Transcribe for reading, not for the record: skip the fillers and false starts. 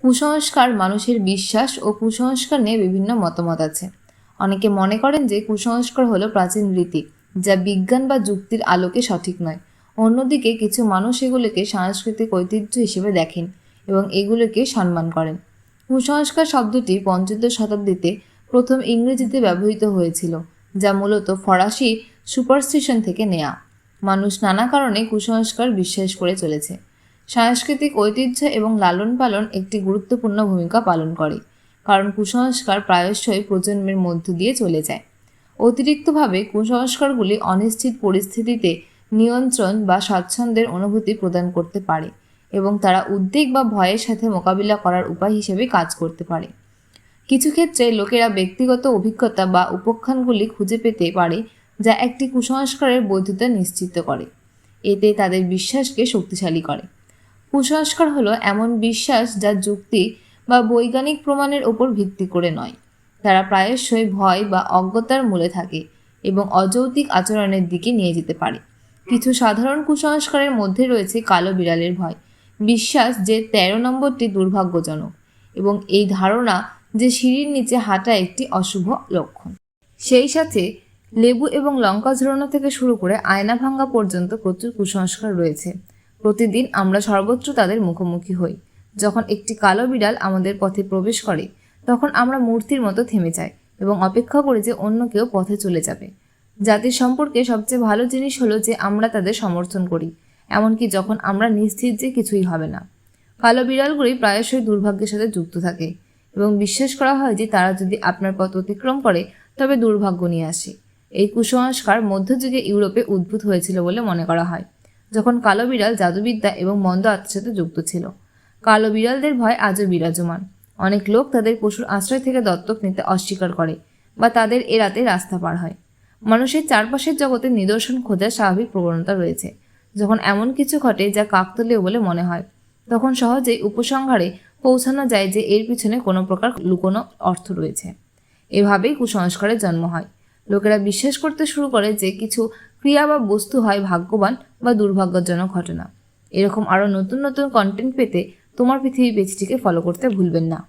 কুসংস্কার মানুষের বিশ্বাস ও কুসংস্কার নিয়ে বিভিন্ন মতামত আছে। অনেকে মনে করেন যে কুসংস্কার হলো প্রাচীন রীতি, যা বিজ্ঞান বা যুক্তির আলোকে সঠিক নয়। অন্যদিকে কিছু মানুষ এগুলোকে সাংস্কৃতিক ঐতিহ্য হিসেবে দেখেন এবং এগুলোকে সম্মান করেন। কুসংস্কার শব্দটি পঞ্চদশ শতাব্দীতে প্রথম ইংরেজিতে ব্যবহৃত হয়েছিল, যা মূলত ফরাসি সুপারস্টিশন থেকে নেয়া। মানুষ নানা কারণে কুসংস্কার বিশ্বাস করে চলেছে। সাংস্কৃতিক ঐতিহ্য এবং লালন পালন একটি গুরুত্বপূর্ণ ভূমিকা পালন করে, কারণ কুসংস্কার প্রায়শই প্রজন্মের মধ্য দিয়ে চলে যায়। অতিরিক্তভাবে কুসংস্কারগুলি অনিশ্চিত পরিস্থিতিতে নিয়ন্ত্রণ বা স্বাচ্ছন্দ্যের অনুভূতি প্রদান করতে পারে এবং তারা উদ্বেগ বা ভয়ের সাথে মোকাবিলা করার উপায় হিসেবে কাজ করতে পারে। কিছু ক্ষেত্রে লোকেরা ব্যক্তিগত অভিজ্ঞতা বা উপাখ্যানগুলি খুঁজে পেতে পারে যা একটি কুসংস্কারের বৈধতা নিশ্চিত করে। এতে তাদের বিশ্বাসকে শক্তিশালী করে। কুসংস্কার হলো এমন বিশ্বাস যা যুক্তি বা বৈজ্ঞানিক প্রমাণের উপর ভিত্তি করে নয়। তারা প্রায়শই ভয় বা অজ্ঞতার মূলে থাকে এবং অযৌক্তিক আচরণের দিকে নিয়ে যেতে পারে। কিছু সাধারণ কুসংস্কারের মধ্যে রয়েছে কালো বিড়ালের ভয়, বিশ্বাস যে 13 নম্বরটি দুর্ভাগ্যজনক, এবং এই ধারণা যে সিঁড়ির নিচে হাঁটা একটি অশুভ লক্ষণ। সেই সাথে লেবু এবং লঙ্কা ঝোলানো থেকে শুরু করে আয়না ভাঙা পর্যন্ত প্রচুর কুসংস্কার রয়েছে। প্রতিদিন আমরা সর্বত্র তাদের মুখোমুখি হই। যখন একটি কালো বিড়াল আমাদের পথে প্রবেশ করে, তখন আমরা মূর্তির মতো থেমে যাই এবং অপেক্ষা করি যে অন্য কেউ পথে চলে যাবে। জাতির সম্পর্কে সবচেয়ে ভালো জিনিস হলো যে আমরা তাদের সমর্থন করি, এমনকি যখন আমরা নিশ্চিত যে কিছুই হবে না। কালো বিড়ালগুলি প্রায়শই দুর্ভাগ্যের সাথে যুক্ত থাকে এবং বিশ্বাস করা হয় যে তারা যদি আপনার পথ অতিক্রম করে তবে দুর্ভাগ্য নিয়ে আসে। এই কুসংস্কার মধ্যযুগে ইউরোপে উদ্ভূত হয়েছিল বলে মনে করা হয়, যখন কালো বিড়াল জাদুবিদ্যা এবং মন্দ আত্মার সাথে যুক্ত ছিল। কালো বিড়ালদের ভয় আজও বিরাজমান। অনেক লোক তাদের পশুর আশ্রয় থেকে দত্তক নিতে অস্বীকার করে বা তাদের এড়াতে রাস্তা পার হয়। মানুষের চারপাশের জগতে নিদর্শন খোঁজার স্বাভাবিক প্রবণতা রয়েছে। যখন এমন কিছু ঘটে যা কাকতালীয় বলে মনে হয়, তখন সহজেই উপসংহারে পৌঁছানো যায় যে এর পিছনে কোনো প্রকার লুকোনো অর্থ রয়েছে। এভাবেই কুসংস্কারের জন্ম হয়। লোকেরা বিশ্বাস করতে শুরু করে যে কিছু ক্রিয়া বা বস্তু হয় ভাগ্যবান বা দুর্ভাগ্যজনক ঘটনা। এরকম আরও নতুন নতুন কন্টেন্ট পেতে তোমার পৃথিবী পেজটিকে ফলো করতে ভুলবেন না।